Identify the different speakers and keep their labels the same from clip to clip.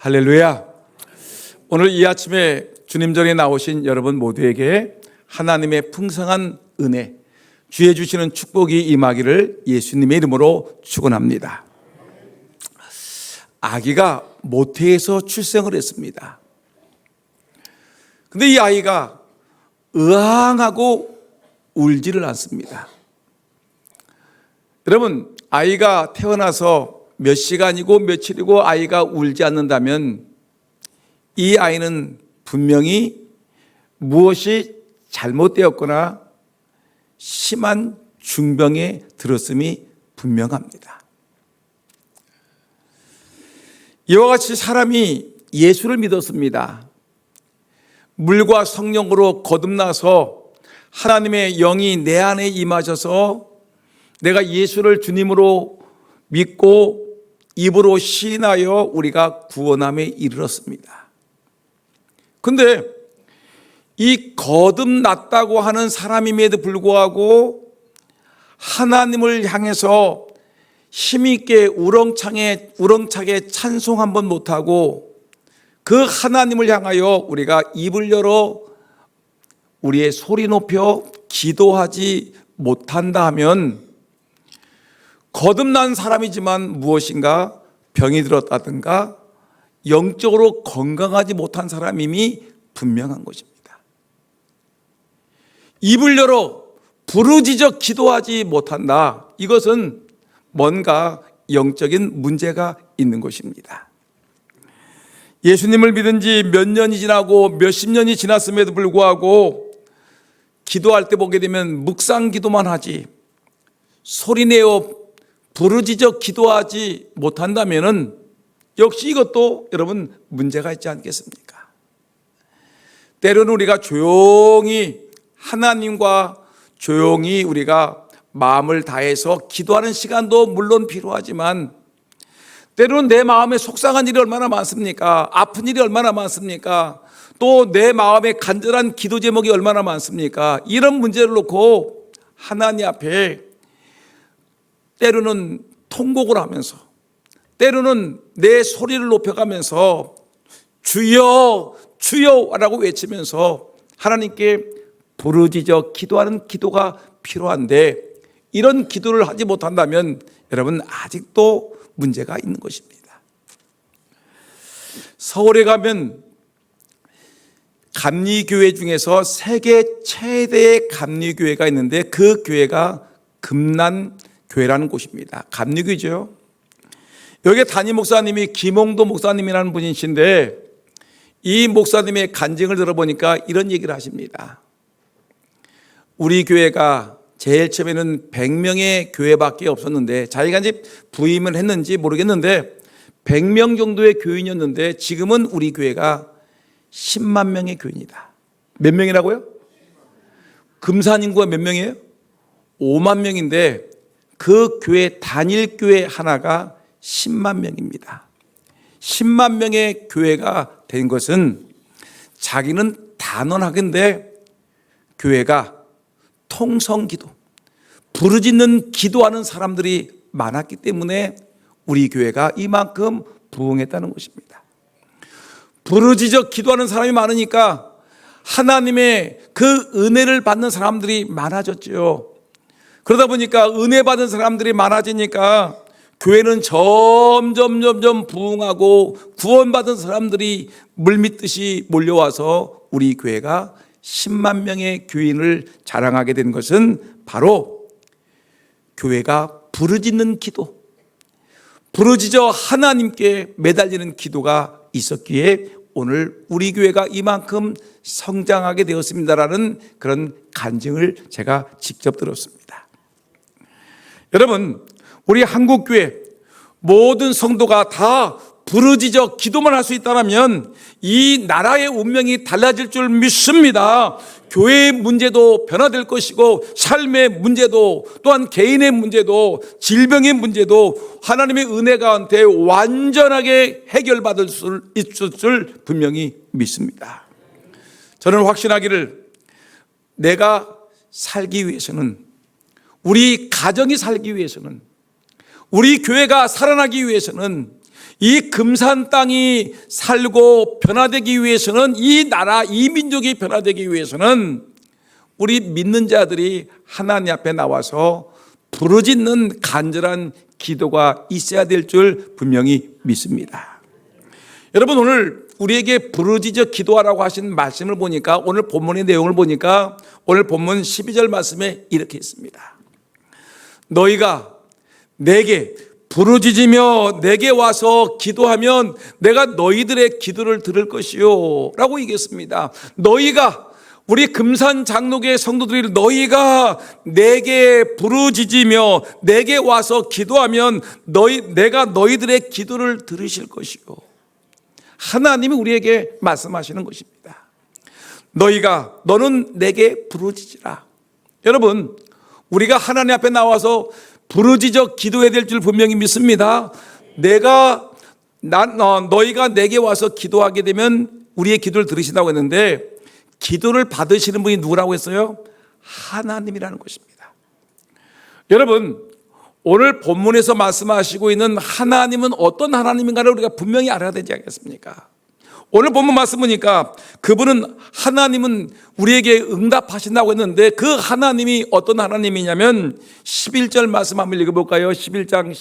Speaker 1: 할렐루야. 오늘 이 아침에 주님전에 나오신 여러분 모두에게 하나님의 풍성한 은혜, 주의 주시는 축복이 임하기를 예수님의 이름으로 축원합니다. 아기가 모태에서 출생을 했습니다. 근데 이 아이가 으앙하고 울지를 않습니다. 여러분, 아이가 태어나서 몇 시간이고 며칠이고 아이가 울지 않는다면 이 아이는 분명히 무엇이 잘못되었거나 심한 중병에 들었음이 분명합니다. 이와 같이 사람이 예수를 믿었습니다. 물과 성령으로 거듭나서 하나님의 영이 내 안에 임하셔서 내가 예수를 주님으로 믿고 입으로 시인하여 우리가 구원함에 이르렀습니다. 근데 이 거듭났다고 하는 사람임에도 불구하고 하나님을 향해서 힘있게 우렁차게 찬송 한번 못하고 그 하나님을 향하여 우리가 입을 열어 우리의 소리 높여 기도하지 못한다 하면 거듭난 사람이지만 무엇인가 병이 들었다든가 영적으로 건강하지 못한 사람임이 분명한 것입니다. 입을 열어 부르짖어 기도하지 못한다. 이것은 뭔가 영적인 문제가 있는 것입니다. 예수님을 믿은 지 몇 년이 지나고 몇십 년이 지났음에도 불구하고 기도할 때 보게 되면 묵상 기도만 하지 소리내어 부르짖어 기도하지 못한다면은 역시 이것도 여러분 문제가 있지 않겠습니까? 때로는 우리가 조용히 하나님과 조용히 우리가 마음을 다해서 기도하는 시간도 물론 필요하지만 때로는 내 마음에 속상한 일이 얼마나 많습니까? 아픈 일이 얼마나 많습니까? 또 내 마음에 간절한 기도 제목이 얼마나 많습니까? 이런 문제를 놓고 하나님 앞에 때로는 통곡을 하면서 때로는 내 소리를 높여가면서 주여 주여라고 외치면서 하나님께 부르짖어 기도하는 기도가 필요한데 이런 기도를 하지 못한다면 여러분 아직도 문제가 있는 것입니다. 서울에 가면 감리교회 중에서 세계 최대의 감리교회가 있는데 그 교회가 금난교회라는 곳입니다. 감리교회죠. 여기 담임 목사님이 김홍도 목사님이라는 분이신데 이 목사님의 간증을 들어보니까 이런 얘기를 하십니다. 우리 교회가 제일 처음에는 100명의 교회밖에 없었는데 자기가 이제 부임을 했는지 모르겠는데 100명 정도의 교인이었는데 지금은 우리 교회가 10만 명의 교인이다. 몇 명이라고요? 금산 인구가 몇 명이에요? 5만 명인데 그 교회 단일 교회 하나가 10만 명입니다. 10만 명의 교회가 된 것은 자기는 단언하건대 교회가 통성기도, 부르짖는 기도하는 사람들이 많았기 때문에 우리 교회가 이만큼 부흥했다는 것입니다. 부르짖어 기도하는 사람이 많으니까 하나님의 그 은혜를 받는 사람들이 많아졌죠. 그러다 보니까 은혜 받은 사람들이 많아지니까 교회는 점점 부흥하고 구원받은 사람들이 물밀듯이 몰려와서 우리 교회가 10만 명의 교인을 자랑하게 된 것은 바로 교회가 부르짖는 기도, 부르짖어 하나님께 매달리는 기도가 있었기에 오늘 우리 교회가 이만큼 성장하게 되었습니다라는 그런 간증을 제가 직접 들었습니다. 여러분, 우리 한국교회 모든 성도가 다 부르짖어 기도만 할 수 있다면 이 나라의 운명이 달라질 줄 믿습니다. 교회의 문제도 변화될 것이고 삶의 문제도 또한 개인의 문제도 질병의 문제도 하나님의 은혜 가운데 완전하게 해결받을 수 있을 줄 분명히 믿습니다. 저는 확신하기를 내가 살기 위해서는 우리 가정이 살기 위해서는 우리 교회가 살아나기 위해서는 이 금산 땅이 살고 변화되기 위해서는, 이 나라, 이 민족이 변화되기 위해서는 우리 믿는 자들이 하나님 앞에 나와서 부르짖는 간절한 기도가 있어야 될 줄 분명히 믿습니다. 여러분, 오늘 우리에게 부르짖어 기도하라고 하신 말씀을 보니까, 오늘 본문의 내용을 보니까 오늘 본문 12절 말씀에 이렇게 있습니다. 너희가 내게 부르짖으며 내게 와서 기도하면 내가 너희들의 기도를 들을 것이요 라고 얘기했습니다. 너희가, 우리 금산 장로교회 성도들이 너희가 내게 부르짖으며 내게 와서 기도하면 내가 너희들의 기도를 들으실 것이요. 하나님이 우리에게 말씀하시는 것입니다. 너는 내게 부르짖으라. 여러분, 우리가 하나님 앞에 나와서 부르짖어 기도해야 될 줄 분명히 믿습니다. 너희가 내게 와서 기도하게 되면 우리의 기도를 들으신다고 했는데, 기도를 받으시는 분이 누구라고 했어요? 하나님이라는 것입니다. 여러분, 오늘 본문에서 말씀하시고 있는 하나님은 어떤 하나님인가를 우리가 분명히 알아야 되지 않겠습니까? 오늘 본문 말씀 보니까 그분은, 하나님은 우리에게 응답하신다고 했는데, 그 하나님이 어떤 하나님이냐면 11절 말씀 한번 읽어볼까요? 29장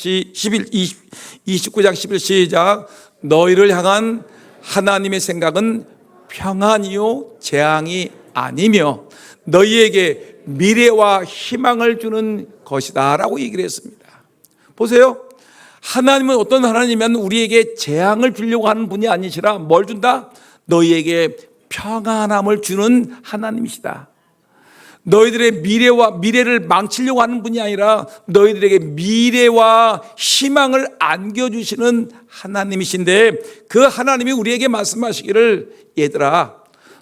Speaker 1: 11 시작. 너희를 향한 하나님의 생각은 평안이요 재앙이 아니며 너희에게 미래와 희망을 주는 것이다 라고 얘기를 했습니다. 보세요. 하나님은 어떤 하나님이면 우리에게 재앙을 주려고 하는 분이 아니시라 뭘 준다? 너희에게 평안함을 주는 하나님이시다. 너희들의 미래를 망치려고 하는 분이 아니라 너희들에게 미래와 희망을 안겨주시는 하나님이신데, 그 하나님이 우리에게 말씀하시기를, 얘들아,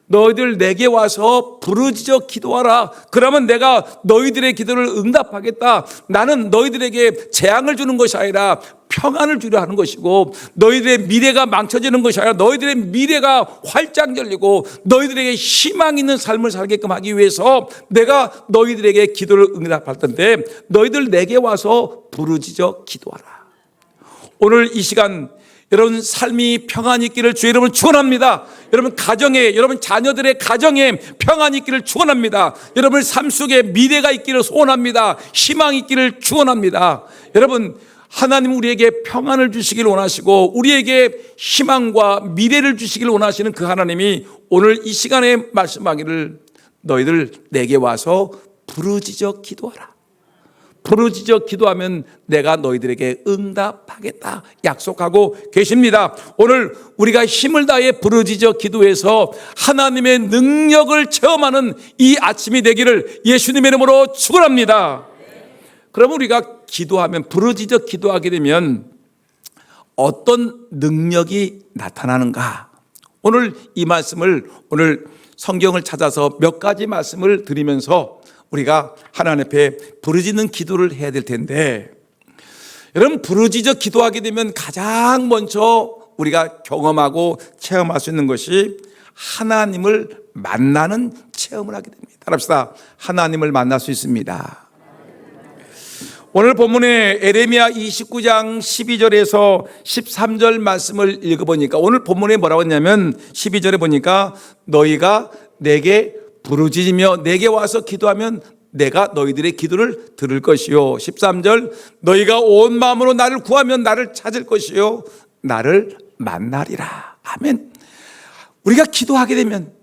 Speaker 1: 너희들 내게 와서 부르짖어 기도하라. 그러면 내가 너희들의 기도를 응답하겠다. 나는 너희들에게 재앙을 주는 것이 아니라 평안을 주려 하는 것이고, 너희들의 미래가 망쳐지는 것이 아니라 너희들의 미래가 활짝 열리고 너희들에게 희망 있는 삶을 살게끔 하기 위해서 내가 너희들에게 기도를 응답할 텐데, 너희들 내게 와서 부르짖어 기도하라. 오늘 이 시간 여러분 삶이 평안이 있기를 주의 이름으로 축원합니다. 여러분 가정에, 여러분 자녀들의 가정에 평안이 있기를 축원합니다. 여러분 삶 속에 미래가 있기를 소원합니다. 희망이 있기를 축원합니다. 여러분, 하나님 우리에게 평안을 주시길 원하시고 우리에게 희망과 미래를 주시길 원하시는 그 하나님이 오늘 이 시간에 말씀하기를, 너희들 내게 와서 부르짖어 기도하라. 부르짖어 기도하면 내가 너희들에게 응답하겠다 약속하고 계십니다. 오늘 우리가 힘을 다해 부르짖어 기도해서 하나님의 능력을 체험하는 이 아침이 되기를 예수님의 이름으로 축원합니다. 그러면 우리가 기도하면, 부르짖어 기도하게 되면 어떤 능력이 나타나는가? 오늘 이 말씀을, 오늘 성경을 찾아서 몇 가지 말씀을 드리면서 우리가 하나님 앞에 부르짖는 기도를 해야 될 텐데, 여러분 부르짖어 기도하게 되면 가장 먼저 우리가 경험하고 체험할 수 있는 것이 하나님을 만나는 체험을 하게 됩니다. 따라합시다. 하나님을 만날 수 있습니다. 오늘 본문에 에레미야 29장 12절에서 13절 말씀을 읽어보니까, 오늘 본문에 뭐라고 했냐면 12절에 보니까 너희가 내게 부르짖으며 내게 와서 기도하면 내가 너희들의 기도를 들을 것이요. 13절 너희가 온 마음으로 나를 구하면 나를 찾을 것이요 나를 만나리라. 아멘. 우리가 기도하게 되면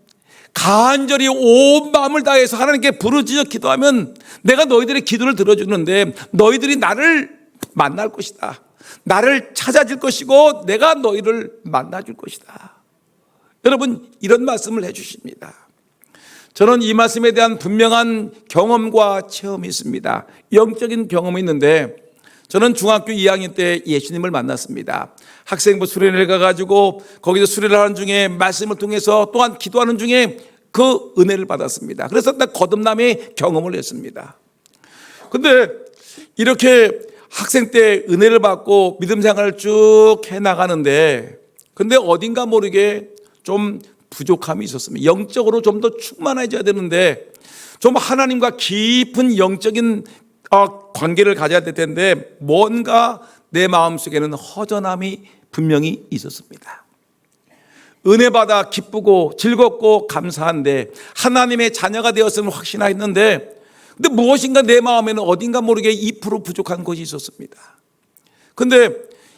Speaker 1: 간절히 온 마음을 다해서 하나님께 부르짖어 기도하면 내가 너희들의 기도를 들어주는데, 너희들이 나를 만날 것이다. 나를 찾아줄 것이고 내가 너희를 만나줄 것이다. 여러분 이런 말씀을 해주십니다. 저는 이 말씀에 대한 분명한 경험과 체험이 있습니다. 영적인 경험이 있는데, 저는 중학교 2학년 때 예수님을 만났습니다. 학생부 수련회를 가가지고 거기서 수련을 하는 중에 말씀을 통해서 또한 기도하는 중에 그 은혜를 받았습니다. 그래서 나 거듭남의 경험을 했습니다. 근데 이렇게 학생 때 은혜를 받고 믿음 생활을 쭉 해나가는데, 근데 어딘가 모르게 좀 부족함이 있었습니다. 영적으로 좀 더 충만해져야 되는데, 좀 하나님과 깊은 영적인 관계를 가져야 될 텐데, 뭔가 내 마음속에는 허전함이 분명히 있었습니다. 은혜 받아 기쁘고 즐겁고 감사한데 하나님의 자녀가 되었음을 확신했는데, 근데 무엇인가 내 마음에는 어딘가 모르게 2% 부족한 것이 있었습니다. 근데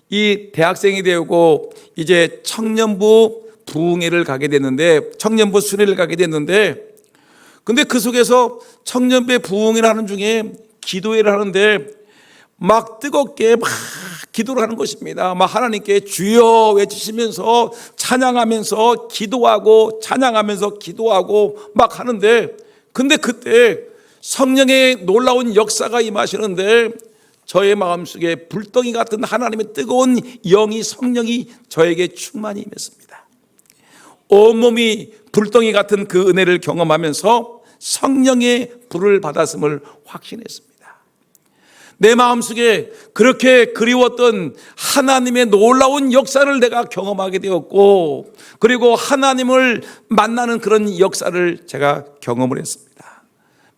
Speaker 1: 이 대학생이 되고 이제 청년부 부흥회를 가게 됐는데, 청년부 수련회를 가게 됐는데, 근데 그 속에서 청년부의 부흥회를 하는 중에 기도회를 하는데 막 뜨겁게 막 기도를 하는 것입니다. 막 하나님께 주여 외치시면서 찬양하면서 기도하고 찬양하면서 기도하고 막 하는데, 근데 그때 성령의 놀라운 역사가 임하시는데 저의 마음속에 불덩이 같은 하나님의 뜨거운 영이, 성령이 저에게 충만히 임했습니다. 온몸이 불덩이 같은 그 은혜를 경험하면서 성령의 불을 받았음을 확신했습니다. 내 마음속에 그렇게 그리웠던 하나님의 놀라운 역사를 내가 경험하게 되었고, 그리고 하나님을 만나는 그런 역사를 제가 경험을 했습니다.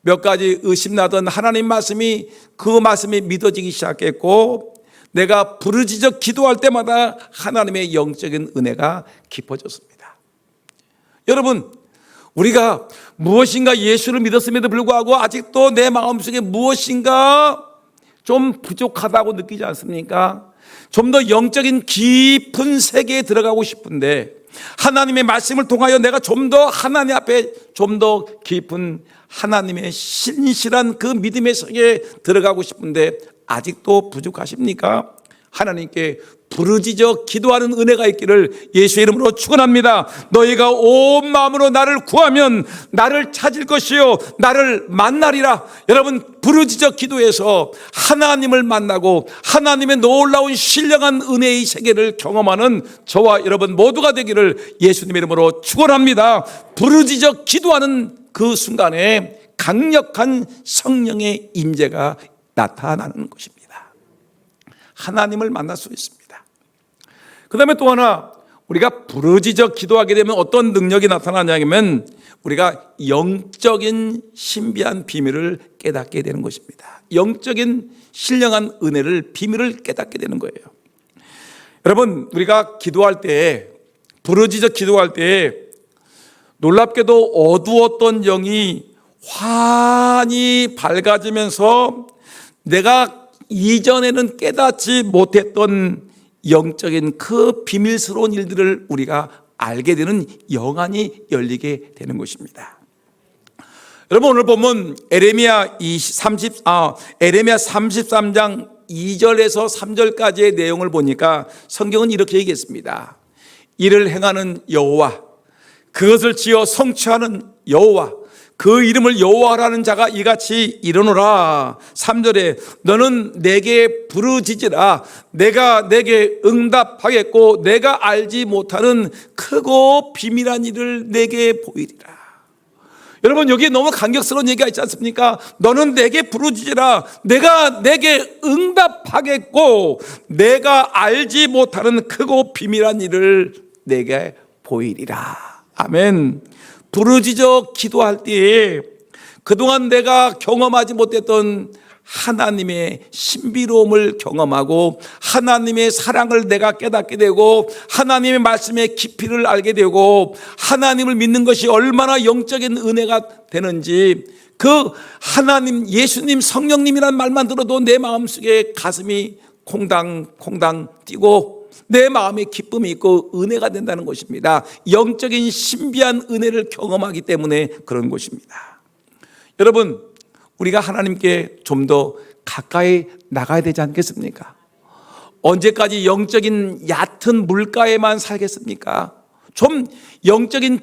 Speaker 1: 몇 가지 의심나던 하나님 말씀이, 그 말씀이 믿어지기 시작했고, 내가 부르짖어 기도할 때마다 하나님의 영적인 은혜가 깊어졌습니다. 여러분, 우리가 무엇인가 예수를 믿었음에도 불구하고 아직도 내 마음속에 무엇인가 좀 부족하다고 느끼지 않습니까? 좀 더 영적인 깊은 세계에 들어가고 싶은데, 하나님의 말씀을 통하여 내가 좀 더 하나님 앞에 좀 더 깊은 하나님의 신실한 그 믿음의 세계에 들어가고 싶은데 아직도 부족하십니까? 하나님께 부르짖어 기도하는 은혜가 있기를 예수의 이름으로 축원합니다. 너희가 온 마음으로 나를 구하면 나를 찾을 것이요 나를 만나리라. 여러분, 부르짖어 기도해서 하나님을 만나고 하나님의 놀라운 신령한 은혜의 세계를 경험하는 저와 여러분 모두가 되기를 예수님의 이름으로 축원합니다. 부르짖어 기도하는 그 순간에 강력한 성령의 임재가 나타나는 것입니다. 하나님을 만날 수 있습니다. 그 다음에 또 하나, 우리가 부르짖어 기도하게 되면 어떤 능력이 나타나냐면 우리가 영적인 신비한 비밀을 깨닫게 되는 것입니다. 영적인 신령한 은혜를, 비밀을 깨닫게 되는 거예요. 여러분, 우리가 기도할 때, 부르짖어 기도할 때 놀랍게도 어두웠던 영이 환히 밝아지면서 내가 이전에는 깨닫지 못했던 영적인 그 비밀스러운 일들을 우리가 알게 되는 영안이 열리게 되는 것입니다. 여러분, 오늘 보면 에레미야 33장 2절에서 3절까지의 내용을 보니까 성경은 이렇게 얘기했습니다. 이를 행하는 여호와, 그것을 지어 성취하는 여호와, 그 이름을 여호와라는 자가 이같이 이르노라. 3절에 너는 내게 부르짖으라. 내가 내게 응답하겠고 내가 알지 못하는 크고 비밀한 일을 내게 보이리라. 여러분, 여기에 너무 감격스러운 얘기가 있지 않습니까? 너는 내게 부르짖으라. 내가 내게 응답하겠고 내가 알지 못하는 크고 비밀한 일을 내게 보이리라. 아멘. 부르짖어 기도할 때에 그동안 내가 경험하지 못했던 하나님의 신비로움을 경험하고 하나님의 사랑을 내가 깨닫게 되고 하나님의 말씀의 깊이를 알게 되고 하나님을 믿는 것이 얼마나 영적인 은혜가 되는지, 그 하나님, 예수님, 성령님이라는 말만 들어도 내 마음속에 가슴이 콩당콩당 뛰고 내 마음에 기쁨이 있고 은혜가 된다는 것입니다. 영적인 신비한 은혜를 경험하기 때문에 그런 것입니다. 여러분, 우리가 하나님께 좀 더 가까이 나가야 되지 않겠습니까? 언제까지 영적인 얕은 물가에만 살겠습니까? 좀 영적인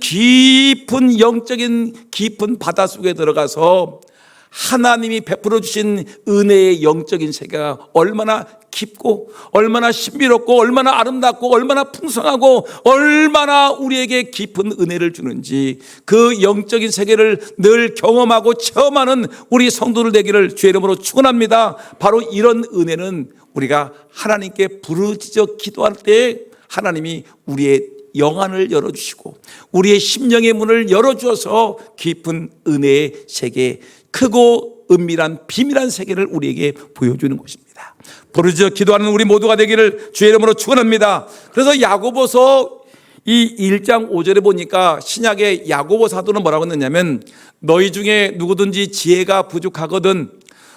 Speaker 1: 깊은 바다 속에 들어가서 하나님이 베풀어 주신 은혜의 영적인 세계가 얼마나 깊고 얼마나 신비롭고 얼마나 아름답고 얼마나 풍성하고 얼마나 우리에게 깊은 은혜를 주는지 그 영적인 세계를 늘 경험하고 체험하는 우리 성도들 되기를 주의 이름으로 축원합니다. 바로 이런 은혜는 우리가 하나님께 부르짖어 기도할 때 하나님이 우리의 영안을 열어주시고 우리의 심령의 문을 열어주어서 깊은 은혜의 세계, 크고 은밀한 비밀한 세계를 우리에게 보여주는 것입니다. 부르짖어 기도하는 우리 모두가 되기를 주의 이름으로 축원합니다. 그래서 야고보서 이 1장 5절에 보니까 신약의 야고보 사도는 뭐라고 했느냐면, 너희 중에 누구든지 지혜가 부족하거든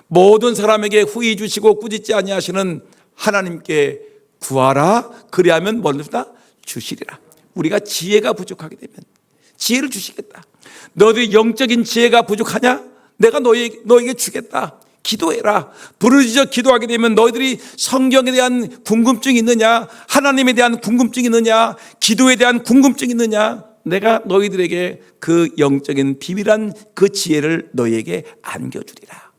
Speaker 1: 모든 사람에게 후히 주시고 꾸짖지 아니하시는 하나님께 구하라. 그리하면 뭐다? 주시리라. 우리가 지혜가 부족하게 되면 지혜를 주시겠다. 너희들이 영적인 지혜가 부족하냐? 내가 너에게 주겠다. 기도해라. 부르짖어 기도하게 되면 너희들이 성경에 대한 궁금증이 있느냐? 하나님에 대한 궁금증이 있느냐? 기도에 대한 궁금증이 있느냐? 내가 너희들에게 그 영적인 비밀한 그 지혜를 너희에게 안겨주리라.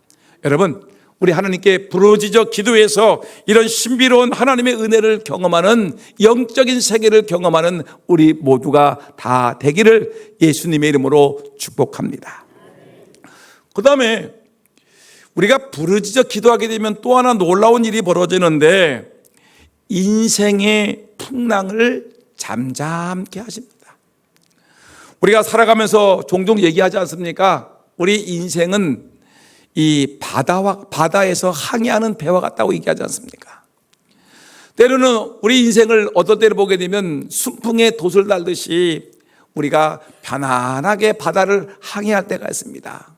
Speaker 1: 여러분, 우리 하나님께 부르짖어 기도해서 이런 신비로운 하나님의 은혜를 경험하는, 영적인 세계를 경험하는 우리 모두가 다 되기를 예수님의 이름으로 축복합니다. 그 다음에 우리가 부르짖어 기도하게 되면 또 하나 놀라운 일이 벌어지는데, 인생의 풍랑을 잠잠케 하십니다. 우리가 살아가면서 종종 얘기하지 않습니까? 우리 인생은 이 바다에서 항해하는 배와 같다고 얘기하지 않습니까? 때로는 우리 인생을 어떤 때를 보게 되면 순풍에 돛을 달듯이 우리가 편안하게 바다를 항해할 때가 있습니다.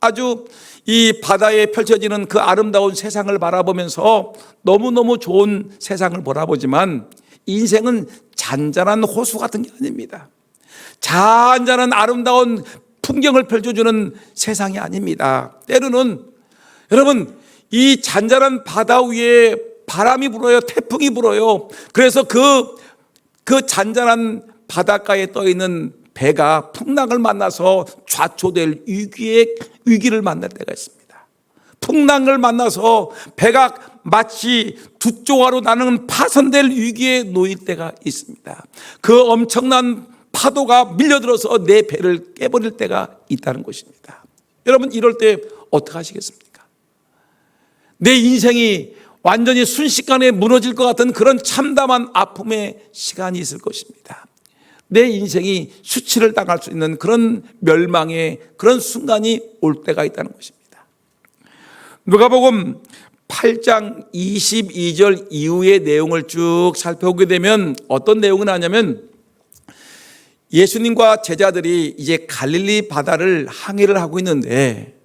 Speaker 1: 아주 이 바다에 펼쳐지는 그 아름다운 세상을 바라보면서 너무너무 좋은 세상을 바라보지만, 인생은 잔잔한 호수 같은 게 아닙니다. 잔잔한 아름다운 풍경을 펼쳐주는 세상이 아닙니다. 때로는 여러분, 이 잔잔한 바다 위에 바람이 불어요. 태풍이 불어요. 그래서 그 잔잔한 바닷가에 떠있는 배가 풍랑을 만나서 좌초될 위기를 만날 때가 있습니다. 풍랑을 만나서 배가 마치 두 조각으로 나누는 파손될 위기에 놓일 때가 있습니다. 그 엄청난 파도가 밀려들어서 내 배를 깨버릴 때가 있다는 것입니다. 여러분, 이럴 때 어떻게 하시겠습니까? 내 인생이 완전히 순식간에 무너질 것 같은 그런 참담한 아픔의 시간이 있을 것입니다. 내 인생이 수치를 당할 수 있는 그런 멸망의 그런 순간이 올 때가 있다는 것입니다. 누가복음 8장 22절 이후의 내용을 쭉 살펴보게 되면 어떤 내용을 하냐면, 예수님과 제자들이 이제 갈릴리 바다를 항해를 하고 있는데,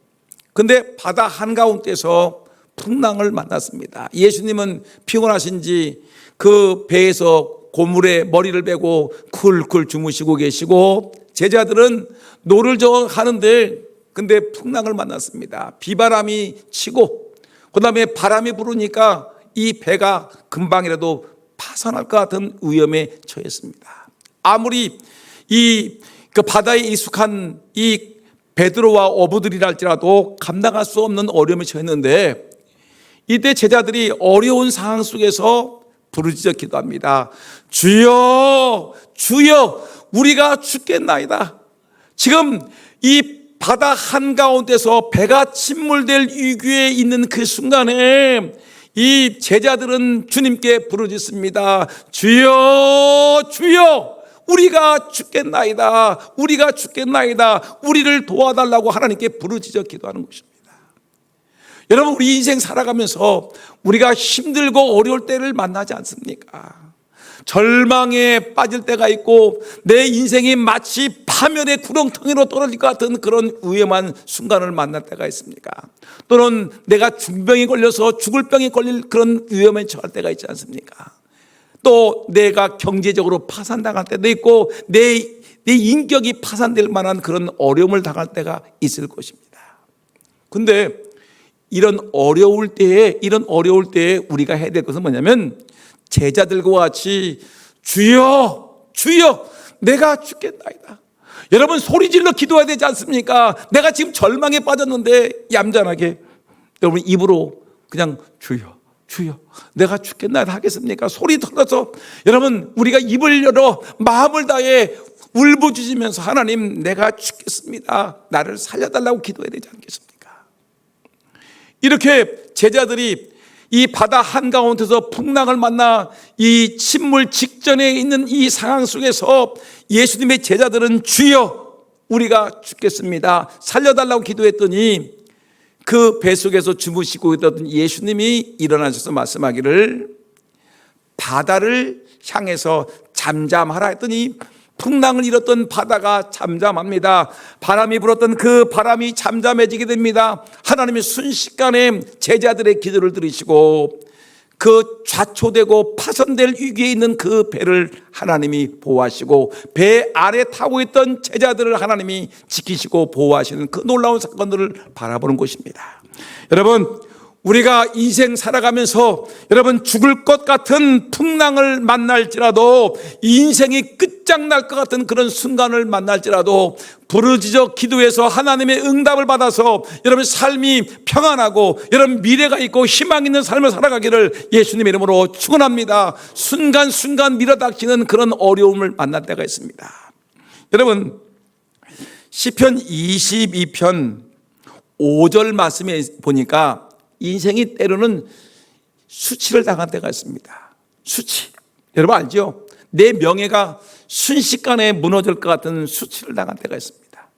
Speaker 1: 근데 바다 한가운데서 풍랑을 만났습니다. 예수님은 피곤하신지 그 배에서 고물에 머리를 베고 쿨쿨 주무시고 계시고, 제자들은 노를 저어 하는데 근데 풍랑을 만났습니다. 비바람이 치고 그 다음에 바람이 부르니까 이 배가 금방이라도 파산할 것 같은 위험에 처했습니다. 아무리 그 바다에 익숙한 이 베드로와 어부들이랄지라도 감당할 수 없는 어려움에 처했는데, 이때 제자들이 어려운 상황 속에서 부르짖어 기도합니다. 주여, 주여, 우리가 죽겠나이다. 지금 이 바다 한가운데서 배가 침몰될 위기에 있는 그 순간에 이 제자들은 주님께 부르짖습니다. 주여, 주여, 우리가 죽겠나이다. 우리가 죽겠나이다. 우리를 도와달라고 하나님께 부르짖어 기도하는 것입니다. 여러분, 우리 인생 살아가면서 우리가 힘들고 어려울 때를 만나지 않습니까? 절망에 빠질 때가 있고 내 인생이 마치 파멸의 구렁텅이로 떨어질 것 같은 그런 위험한 순간을 만날 때가 있습니까? 또는 내가 중병에 걸려서 죽을 병에 걸릴 그런 위험에 처할 때가 있지 않습니까? 또 내가 경제적으로 파산당할 때도 있고 내 인격이 파산될 만한 그런 어려움을 당할 때가 있을 것입니다. 근데 이런 어려울 때에 우리가 해야 될 것은 뭐냐면, 제자들과 같이 주여, 주여, 내가 죽겠나이다. 여러분, 소리 질러 기도해야 되지 않습니까? 내가 지금 절망에 빠졌는데 얌전하게 여러분 입으로 그냥 주여, 주여, 내가 죽겠나이다 하겠습니까? 소리 들어서 여러분, 우리가 입을 열어 마음을 다해 울부짖으면서 하나님, 내가 죽겠습니다, 나를 살려달라고 기도해야 되지 않겠습니까? 이렇게 제자들이 이 바다 한가운데서 풍랑을 만나 이 침몰 직전에 있는 이 상황 속에서 예수님의 제자들은 주여, 우리가 죽겠습니다, 살려달라고 기도했더니 그 배 속에서 주무시고 있던 예수님이 일어나셔서 말씀하기를 바다를 향해서 잠잠하라 했더니 풍랑을 일었던 바다가 잠잠합니다. 바람이 불었던 그 바람이 잠잠해지게 됩니다. 하나님이 순식간에 제자들의 기도를 들으시고 그 좌초되고 파손될 위기에 있는 그 배를 하나님이 보호하시고 배 아래 타고 있던 제자들을 하나님이 지키시고 보호하시는 그 놀라운 사건들을 바라보는 것입니다. 여러분, 우리가 인생 살아가면서 여러분 죽을 것 같은 풍랑을 만날지라도, 인생이 끝장날 것 같은 그런 순간을 만날지라도 부르짖어 기도해서 하나님의 응답을 받아서 여러분 삶이 평안하고 여러분 미래가 있고 희망 있는 삶을 살아가기를 예수님의 이름으로 축원합니다. 순간순간 밀어닥치는 그런 어려움을 만날 때가 있습니다. 여러분, 시편 22편 5절 말씀에 보니까 인생이 때로는 수치를 당할 때가 있습니다. 수치. 여러분 알죠? 내 명예가 순식간에 무너질 것 같은 수치를 당할 때가 있습니다.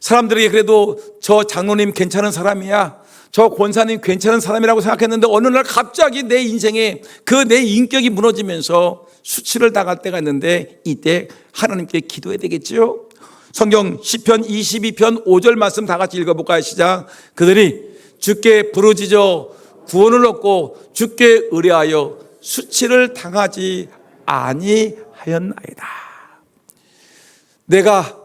Speaker 1: 사람들이 그래도 저 장로님 괜찮은 사람이야, 저 권사님 괜찮은 사람이라고 생각했는데 어느 날 갑자기 내 인생에 그 내 인격이 무너지면서 수치를 당할 때가 있는데, 이때 하나님께 기도해야 되겠죠. 성경 시편 22편 5절 말씀 다 같이 읽어볼까요? 시작. 그들이 주께 부르짖어 구원을 얻고 주께 의뢰하여 수치를 당하지 아니하였나이다. 내가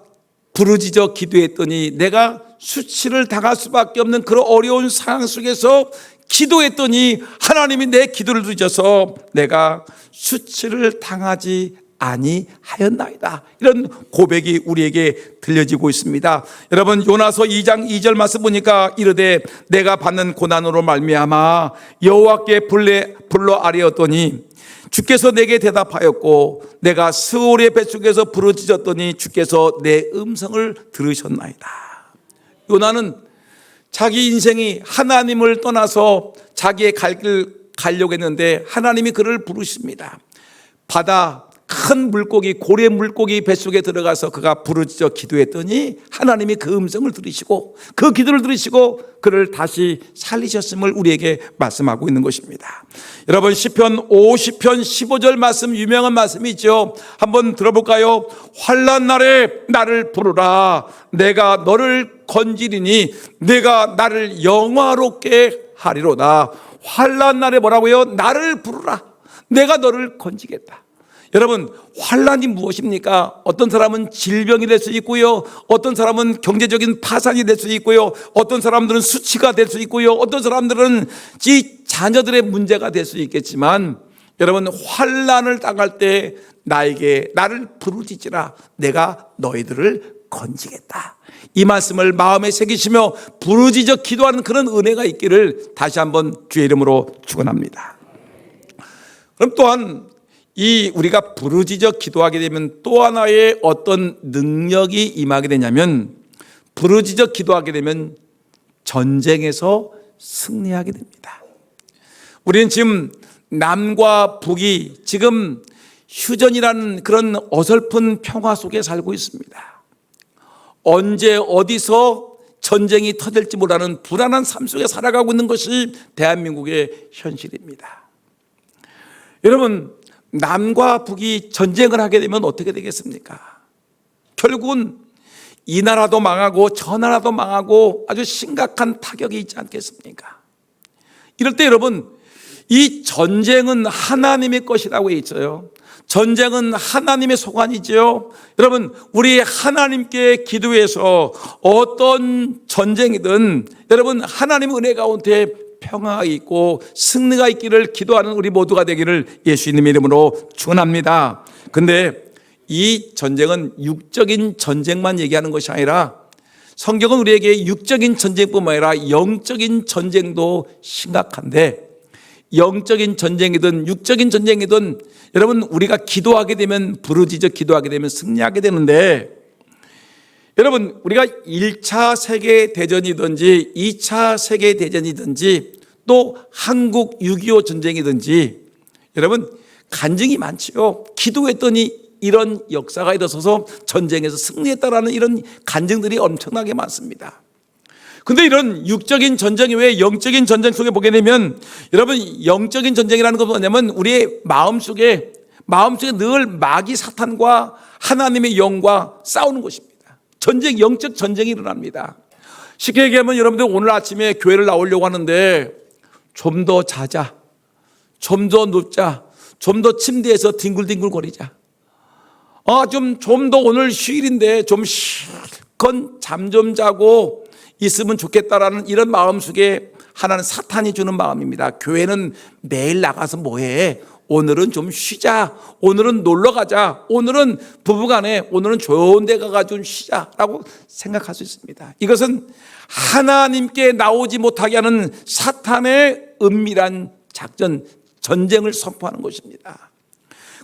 Speaker 1: 부르짖어 기도했더니 내가 수치를 당할 수밖에 없는 그런 어려운 상황 속에서 기도했더니 하나님이 내 기도를 들으셔서 내가 수치를 당하지 아니하였나이다. 이런 고백이 우리에게 들려지고 있습니다. 여러분, 요나서 2장 2절 말씀 보니까 이르되 내가 받는 고난으로 말미암아 여호와께 불러 아뢰었더니 주께서 내게 대답하였고 내가 스올의 뱃속에서 부르짖었더니 주께서 내 음성을 들으셨나이다. 요나는 자기 인생이 하나님을 떠나서 자기의 갈 길 가려고 했는데 하나님이 그를 부르십니다. 바다 큰 물고기, 고래 물고기 뱃속에 들어가서 그가 부르짖어 기도했더니 하나님이 그 음성을 들으시고 그 기도를 들으시고 그를 다시 살리셨음을 우리에게 말씀하고 있는 것입니다. 여러분, 시편 50편 15절 말씀, 유명한 말씀이 있죠. 한번 들어볼까요? 환난 날에 나를 부르라. 내가 너를 건지리니 내가 나를 영화롭게 하리로다. 환난 날에 뭐라고요? 나를 부르라. 내가 너를 건지겠다. 여러분, 환난이 무엇입니까? 어떤 사람은 질병이 될 수 있고요, 어떤 사람은 경제적인 파산이 될 수 있고요, 어떤 사람들은 수치가 될 수 있고요, 어떤 사람들은 자녀들의 문제가 될 수 있겠지만, 여러분, 환난을 당할 때 나를 부르짖으라. 내가 너희들을 건지겠다. 이 말씀을 마음에 새기시며 부르짖어 기도하는 그런 은혜가 있기를 다시 한번 주의 이름으로 축원합니다. 그럼 또한 우리가 부르짖어 기도하게 되면 또 하나의 어떤 능력이 임하게 되냐면, 부르짖어 기도하게 되면 전쟁에서 승리하게 됩니다. 우리는 지금 남과 북이 지금 휴전이라는 그런 어설픈 평화 속에 살고 있습니다. 언제 어디서 전쟁이 터질지 모르는 불안한 삶 속에 살아가고 있는 것이 대한민국의 현실입니다. 여러분, 남과 북이 전쟁을 하게 되면 어떻게 되겠습니까? 결국은 이 나라도 망하고 저 나라도 망하고 아주 심각한 타격이 있지 않겠습니까? 이럴 때 여러분, 이 전쟁은 하나님의 것이라고 있어요. 전쟁은 하나님의 소관이지요. 여러분, 우리 하나님께 기도해서 어떤 전쟁이든 여러분 하나님의 은혜 가운데 평화가 있고 승리가 있기를 기도하는 우리 모두가 되기를 예수님의 이름으로 축원합니다. 근데 이 전쟁은 육적인 전쟁만 얘기하는 것이 아니라 성경은 우리에게 육적인 전쟁뿐만 아니라 영적인 전쟁도 심각한데, 영적인 전쟁이든 육적인 전쟁이든 여러분 우리가 기도하게 되면, 부르짖어 기도하게 되면 승리하게 되는데, 여러분 우리가 1차 세계대전이든지 2차 세계대전이든지 또 한국 6.25 전쟁이든지 여러분 간증이 많지요. 기도했더니 이런 역사가 일어서서 전쟁에서 승리했다라는 이런 간증들이 엄청나게 많습니다. 근데 이런 육적인 전쟁 외에 영적인 전쟁 속에 보게 되면, 여러분, 영적인 전쟁이라는 건 뭐냐면 우리의 마음속에 늘 마귀 사탄과 하나님의 영과 싸우는 것입니다. 전쟁, 영적 전쟁이 일어납니다. 쉽게 얘기하면 여러분들 오늘 아침에 교회를 나오려고 하는데 좀 더 자자, 좀 더 눕자, 좀 더 침대에서 뒹굴뒹굴 거리자, 좀 더 오늘 휴일인데 좀 실컷 잠 좀 자고 있으면 좋겠다라는 이런 마음속에 하나는 사탄이 주는 마음입니다. 교회는 매일 나가서 뭐해? 오늘은 좀 쉬자, 오늘은 놀러 가자, 오늘은 부부간에 오늘은 좋은 데 가가지고 쉬자라고 생각할 수 있습니다. 이것은 하나님께 나오지 못하게 하는 사탄의 은밀한 작전, 전쟁을 선포하는 것입니다.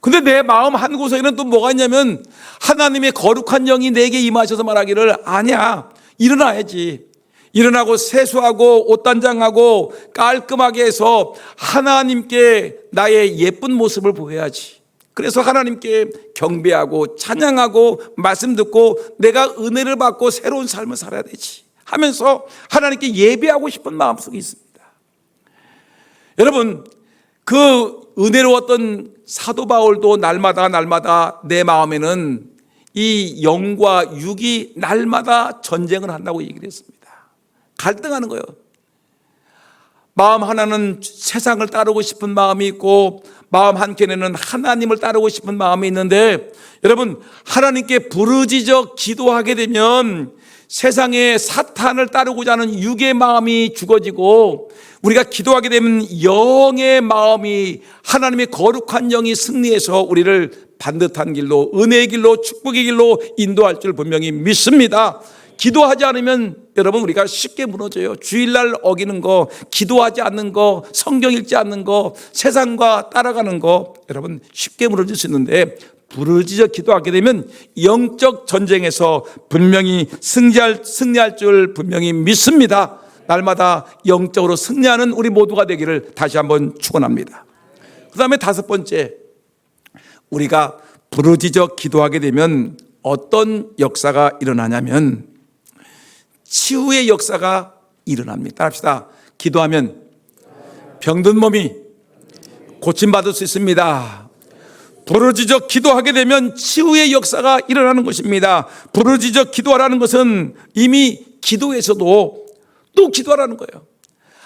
Speaker 1: 근데 내 마음 한 구석에는 또 뭐가 있냐면 하나님의 거룩한 영이 내게 임하셔서 말하기를, 아니야, 일어나야지. 일어나고 세수하고 옷 단장하고 깔끔하게 해서 하나님께 나의 예쁜 모습을 보여야지. 그래서 하나님께 경배하고 찬양하고 말씀 듣고 내가 은혜를 받고 새로운 삶을 살아야 되지 하면서 하나님께 예배하고 싶은 마음속에 있습니다. 여러분, 그 은혜로웠던 사도 바울도 날마다 내 마음에는 이 영과 육이 날마다 전쟁을 한다고 얘기를 했습니다. 갈등하는 거예요. 마음 하나는 세상을 따르고 싶은 마음이 있고 마음 한켠에는 하나님을 따르고 싶은 마음이 있는데, 여러분, 하나님께 부르짖어 기도하게 되면 세상에 사탄을 따르고자 하는 육의 마음이 죽어지고 우리가 기도하게 되면 영의 마음이, 하나님의 거룩한 영이 승리해서 우리를 반듯한 길로, 은혜의 길로, 축복의 길로 인도할 줄 분명히 믿습니다. 기도하지 않으면 여러분 우리가 쉽게 무너져요. 주일날 어기는 거, 기도하지 않는 거, 성경 읽지 않는 거, 세상과 따라가는 거, 여러분 쉽게 무너질 수 있는데 부르짖어 기도하게 되면 영적 전쟁에서 분명히 승리할 줄 분명히 믿습니다. 날마다 영적으로 승리하는 우리 모두가 되기를 다시 한번 축원합니다. 그 다음에 다섯 번째, 우리가 부르짖어 기도하게 되면 어떤 역사가 일어나냐면 치유의 역사가 일어납니다. 따라합시다. 기도하면 병든 몸이 고침받을 수 있습니다. 부르짖어 기도하게 되면 치유의 역사가 일어나는 것입니다. 부르짖어 기도하라는 것은 이미 기도에서도 또 기도하라는 거예요.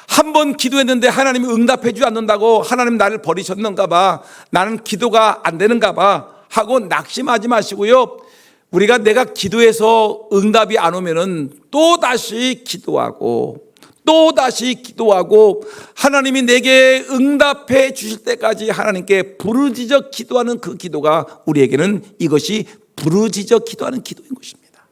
Speaker 1: 한 번 기도했는데 하나님이 응답해 주지 않는다고 하나님 나를 버리셨는가 봐, 나는 기도가 안 되는가 봐 하고 낙심하지 마시고요. 내가 기도해서 응답이 안 오면은 또 다시 기도하고 하나님이 내게 응답해 주실 때까지 하나님께 부르짖어 기도하는 그 기도가 우리에게는 이것이 부르짖어 기도하는 기도인 것입니다.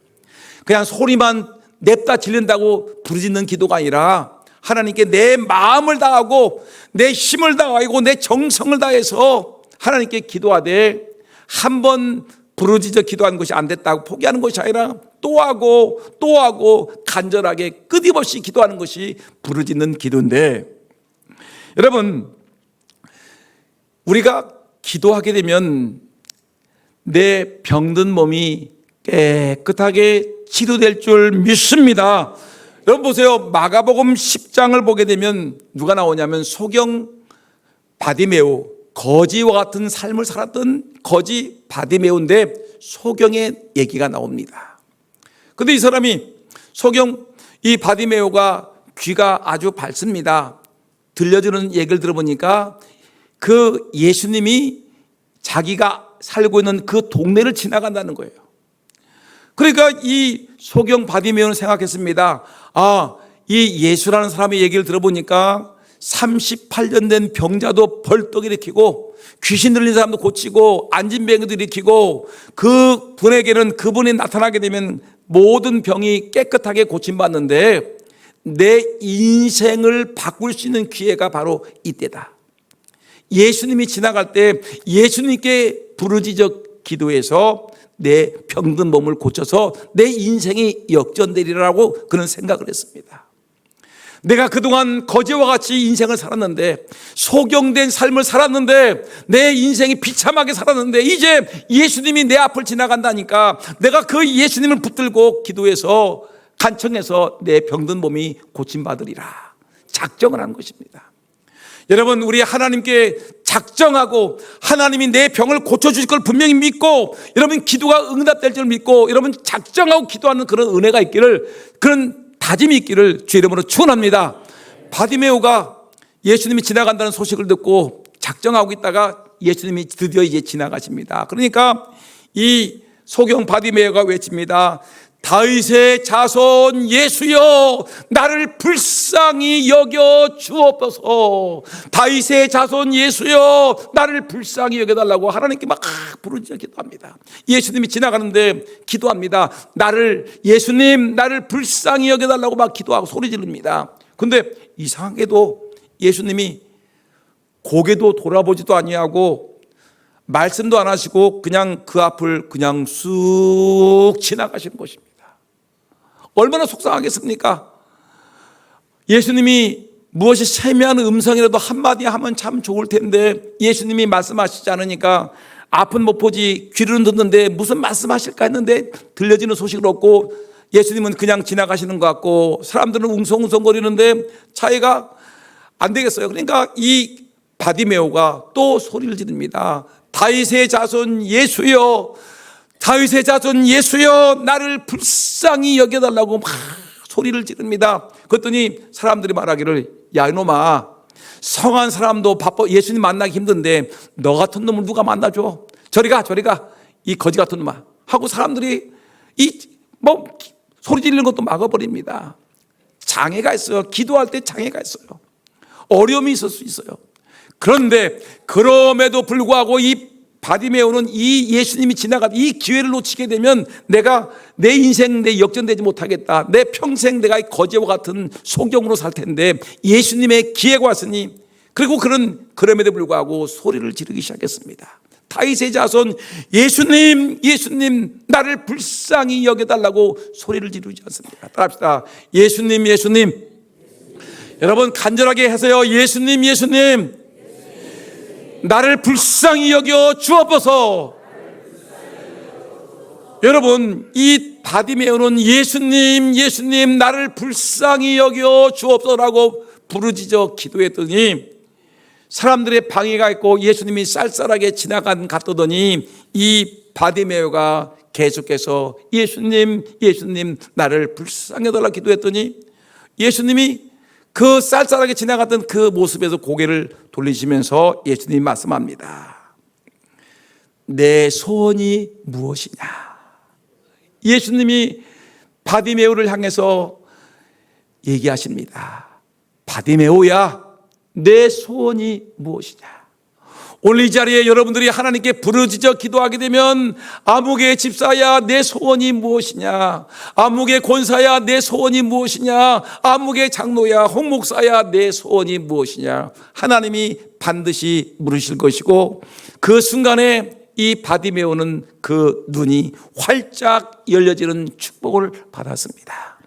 Speaker 1: 그냥 소리만 냅다 질른다고 부르짖는 기도가 아니라 하나님께 내 마음을 다하고 내 힘을 다하고 내 정성을 다해서 하나님께 기도하되, 한 번 부르짖어 기도하는 것이 안 됐다고 포기하는 것이 아니라 또 하고 간절하게 끊임없이 기도하는 것이 부르짖는 기도인데, 여러분, 우리가 기도하게 되면 내 병든 몸이 깨끗하게 치료될 줄 믿습니다. 여러분 보세요. 마가복음 10장을 보게 되면 누가 나오냐면 소경 바디메오, 거지와 같은 삶을 살았던 거지 바디메오인데 소경의 얘기가 나옵니다. 근데 이 사람이 이 바디메오가 귀가 아주 밝습니다. 들려주는 얘기를 들어보니까 그 예수님이 자기가 살고 있는 그 동네를 지나간다는 거예요. 그러니까 이 소경 바디메오는 생각했습니다. 이 예수라는 사람의 얘기를 들어보니까 38년 된 병자도 벌떡 일으키고 귀신 들린 사람도 고치고 안진뱅이도 일으키고, 그 분에게는 그분이 나타나게 되면 모든 병이 깨끗하게 고침받는데 내 인생을 바꿀 수 있는 기회가 바로 이때다. 예수님이 지나갈 때 예수님께 부르짖어 기도해서 내 병든 몸을 고쳐서 내 인생이 역전되리라고 그런 생각을 했습니다. 내가 그동안 거지와 같이 인생을 살았는데, 소경된 삶을 살았는데, 내 인생이 비참하게 살았는데 이제 예수님이 내 앞을 지나간다니까 내가 그 예수님을 붙들고 기도해서 간청해서 내 병든 몸이 고침받으리라 작정을 한 것입니다. 여러분, 우리 하나님께 작정하고 하나님이 내 병을 고쳐주실 걸 분명히 믿고, 여러분 기도가 응답될 줄 믿고, 여러분 작정하고 기도하는 그런 은혜가 있기를, 그런 다짐이 있기를 주 이름으로 축원합니다. 바디메오가 예수님이 지나간다는 소식을 듣고 작정하고 있다가 예수님이 드디어 이제 지나가십니다. 그러니까 이 소경 바디메오가 외칩니다. 다윗의 자손 예수여, 나를 불쌍히 여겨 주옵소서. 다윗의 자손 예수여, 나를 불쌍히 여겨달라고 하나님께 막 부르짖어 기도합니다. 예수님이 지나가는데 기도합니다. 예수님 나를 불쌍히 여겨달라고 막 기도하고 소리 지릅니다. 근데 이상하게도 예수님이 고개도 돌아보지도 아니하고 말씀도 안 하시고 그냥 그 앞을 그냥 쑥 지나가시는 것입니다. 얼마나 속상하겠습니까? 예수님이 무엇이 세미한 음성이라도 한마디 하면 참 좋을 텐데 예수님이 말씀하시지 않으니까 앞은 못 보지 귀로는 듣는데 무슨 말씀하실까 했는데 들려지는 소식을 얻고 예수님은 그냥 지나가시는 것 같고 사람들은 웅성웅성거리는데 차이가 안 되겠어요. 그러니까 이 바디메오가 또 소리를 지릅니다. 다윗의 자손 예수여, 다윗의 자손 예수여, 나를 불쌍히 여겨달라고 막 소리를 지릅니다. 그랬더니 사람들이 말하기를, 야 이놈아, 성한 사람도 바빠 예수님 만나기 힘든데 너 같은 놈을 누가 만나줘? 저리가 이 거지 같은 놈아 하고 사람들이 소리 지르는 것도 막아버립니다. 장애가 있어요. 기도할 때 장애가 있어요. 어려움이 있을 수 있어요. 그런데 그럼에도 불구하고 이 바디메오는 이 예수님이 지나가다 이 기회를 놓치게 되면 내가 내 인생 내 역전되지 못하겠다, 내 평생 내가 거지와 같은 소경으로 살 텐데 예수님의 기회가 왔으니, 그리고 그럼에도 불구하고 소리를 지르기 시작했습니다. 다윗의 자손 예수님, 예수님 나를 불쌍히 여겨달라고 소리를 지르지 않습니다. 따라합시다. 예수님, 예수님. 여러분 간절하게 해서요. 예수님, 예수님 나를 불쌍히 여겨 주옵소서. 여러분 이 바디메오는 예수님, 예수님 나를 불쌍히 여겨 주옵소서라고 부르짖어 기도했더니 사람들의 방해가 있고 예수님이 쌀쌀하게 갔더니 이 바디메오가 계속해서 예수님, 예수님 나를 불쌍히 여달라 기도했더니 예수님이 그 쌀쌀하게 지나갔던 그 모습에서 고개를 돌리시면서 예수님이 말씀합니다. 내 소원이 무엇이냐? 예수님이 바디메오를 향해서 얘기하십니다. 바디메오야, 내 소원이 무엇이냐? 오늘 이 자리에 여러분들이 하나님께 부르짖어 기도하게 되면 아무개 집사야 내 소원이 무엇이냐, 아무개 권사야 내 소원이 무엇이냐, 아무개 장로야 홍목사야 내 소원이 무엇이냐, 하나님이 반드시 물으실 것이고 그 순간에 이 바디메오는 그 눈이 활짝 열려지는 축복을 받았습니다.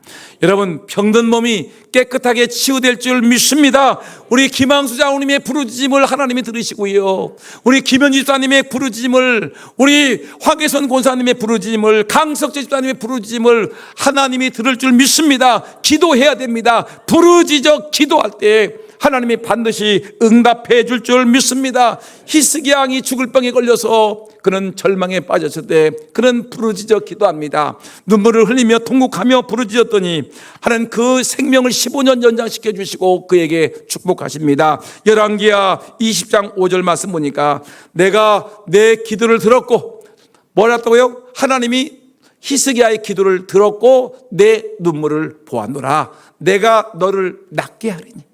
Speaker 1: 여러분 병든 몸이 깨끗하게 치유될 줄 믿습니다. 우리 김항수 장로님의 부르짖음을 하나님이 들으시고요, 우리 김현지 집사님의 부르짖음을, 우리 황계선 권사님의 부르짖음을, 강석재 집사님의 부르짖음을 하나님이 들을 줄 믿습니다. 기도해야 됩니다. 부르짖어 기도할 때 하나님이 반드시 응답해 줄 줄 믿습니다. 히스기야 왕이 죽을 병에 걸려서 그는 절망에 빠졌을 때 그는 부르짖어 기도합니다. 눈물을 흘리며 통곡하며 부르짖었더니 하나님 그 생명을 15년 연장시켜 주시고 그에게 축복하십니다. 열왕기야 20장 5절 말씀 보니까 내가 내 기도를 들었고, 뭐랬다고요? 하나님이 히스기야의 기도를 들었고 내 눈물을 보았노라. 내가 너를 낫게 하리니.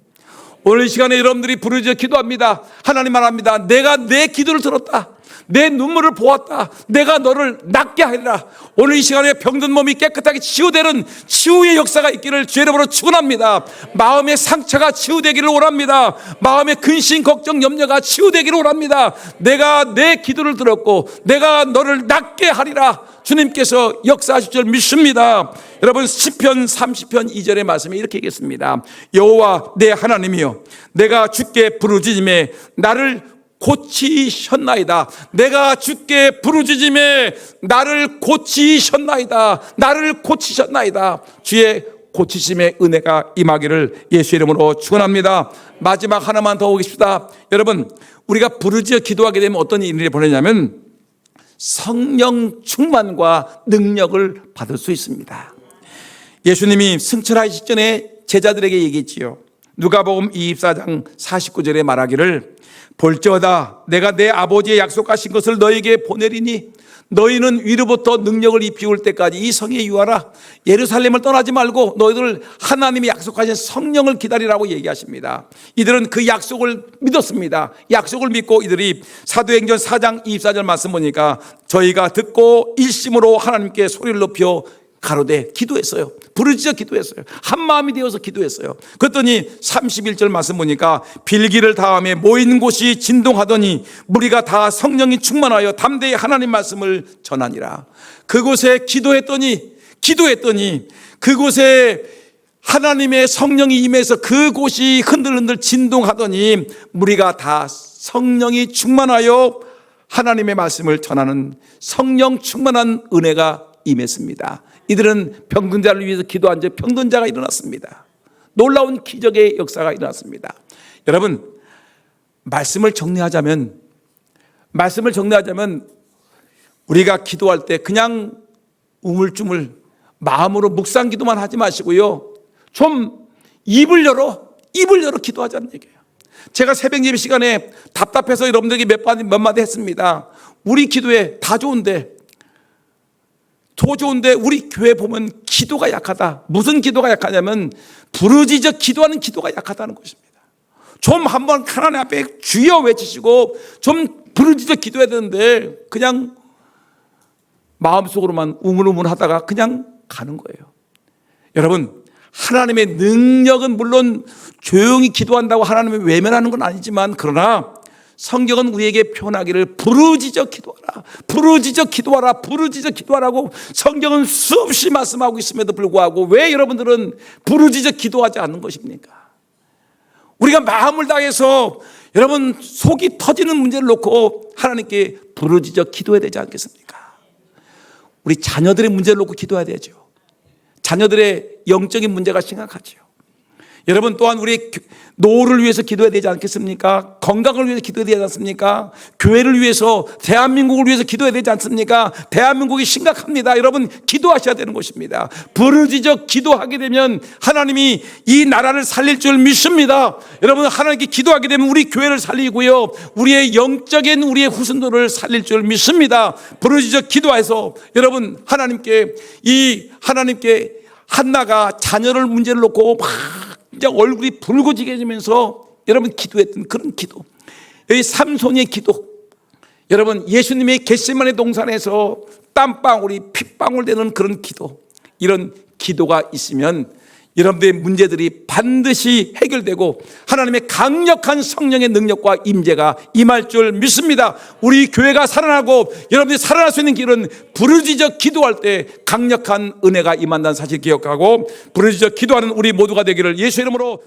Speaker 1: 오늘 이 시간에 여러분들이 부르짖어 기도합니다. 하나님 말합니다. 내가 내 기도를 들었다. 내 눈물을 보았다. 내가 너를 낫게 하리라. 오늘 이 시간에 병든 몸이 깨끗하게 치유되는 치유의 역사가 있기를 주의 이름으로 축원합니다. 마음의 상처가 치유되기를 원합니다. 마음의 근심, 걱정, 염려가 치유되기를 원합니다. 내가 내 기도를 들었고 내가 너를 낫게 하리라. 주님께서 역사하실 줄 믿습니다. 여러분 시편 30편 2절의 말씀에 이렇게 얘기했습니다. 여호와 내 하나님이여, 내가 주께 부르짖음에 나를 고치셨나이다. 내가 주께 부르짖음에 나를 고치셨나이다. 나를 고치셨나이다. 주의 고치심의 은혜가 임하기를 예수 이름으로 축원합니다. 마지막 하나만 더 오겠습니다. 여러분, 우리가 부르짖어 기도하게 되면 어떤 일이 벌어지냐면 성령 충만과 능력을 받을 수 있습니다. 예수님이 승천하시기 전에 제자들에게 얘기했지요. 누가복음 24장 49절에 말하기를 볼지어다 내가 내 아버지의 약속하신 것을 너에게 보내리니 너희는 위로부터 능력을 입히올 때까지 이 성에 유하라. 예루살렘을 떠나지 말고 너희들 하나님이 약속하신 성령을 기다리라고 얘기하십니다. 이들은 그 약속을 믿었습니다. 약속을 믿고 이들이 사도행전 4장 24절 말씀 보니까 저희가 듣고 일심으로 하나님께 소리를 높여 가로되 기도했어요. 부르짖어 기도했어요. 한 마음이 되어서 기도했어요. 그랬더니 31절 말씀 보니까 빌기를 다음에 모인 곳이 진동하더니 무리가 다 성령이 충만하여 담대히 하나님 말씀을 전하니라. 그곳에 기도했더니 그곳에 하나님의 성령이 임해서 그곳이 흔들흔들 진동하더니 무리가 다 성령이 충만하여 하나님의 말씀을 전하는 성령 충만한 은혜가 임했습니다. 이들은 병든 자를 위해서 기도한 즉 병든 자가 일어났습니다. 놀라운 기적의 역사가 일어났습니다. 여러분, 말씀을 정리하자면 우리가 기도할 때 그냥 우물쭈물 마음으로 묵상 기도만 하지 마시고요, 좀 입을 열어 기도하자는 얘기예요. 제가 새벽 예배 시간에 답답해서 여러분들에게 몇 마디 했습니다. 우리 기도에 다 좋은데 우리 교회 보면 기도가 약하다. 무슨 기도가 약하냐면 부르짖어 기도하는 기도가 약하다는 것입니다. 좀 한번 하나님 앞에 주여 외치시고 좀 부르짖어 기도해야 되는데 그냥 마음속으로만 우물우물 하다가 그냥 가는 거예요. 여러분, 하나님의 능력은 물론 조용히 기도한다고 하나님을 외면하는 건 아니지만 그러나 성경은 우리에게 표현하기를 부르짖어 기도하라고 성경은 수없이 말씀하고 있음에도 불구하고 왜 여러분들은 부르짖어 기도하지 않는 것입니까? 우리가 마음을 다해서 여러분 속이 터지는 문제를 놓고 하나님께 부르짖어 기도해야 되지 않겠습니까? 우리 자녀들의 문제를 놓고 기도해야 되죠. 자녀들의 영적인 문제가 심각하죠. 여러분, 또한 우리 노후를 위해서 기도해야 되지 않겠습니까? 건강을 위해서 기도해야 되지 않습니까? 교회를 위해서, 대한민국을 위해서 기도해야 되지 않습니까? 대한민국이 심각합니다. 여러분, 기도하셔야 되는 것입니다. 부르짖어 기도하게 되면 하나님이 이 나라를 살릴 줄 믿습니다. 여러분, 하나님께 기도하게 되면 우리 교회를 살리고요, 우리의 영적인 우리의 후손들을 살릴 줄 믿습니다. 부르짖어 기도해서 여러분, 하나님께 한나가 자녀를 문제를 놓고 막 이제 얼굴이 붉어지게지면서 여러분 기도했던 그런 기도, 여기 삼손의 기도, 여러분 예수님의 겟세마네 동산에서 땀방울이 핏방울 되는 그런 기도, 이런 기도가 있으면 여러분들의 문제들이 반드시 해결되고 하나님의 강력한 성령의 능력과 임재가 임할 줄 믿습니다. 우리 교회가 살아나고 여러분들이 살아날 수 있는 길은 부르짖어 기도할 때 강력한 은혜가 임한다는 사실 기억하고 부르짖어 기도하는 우리 모두가 되기를 예수 이름으로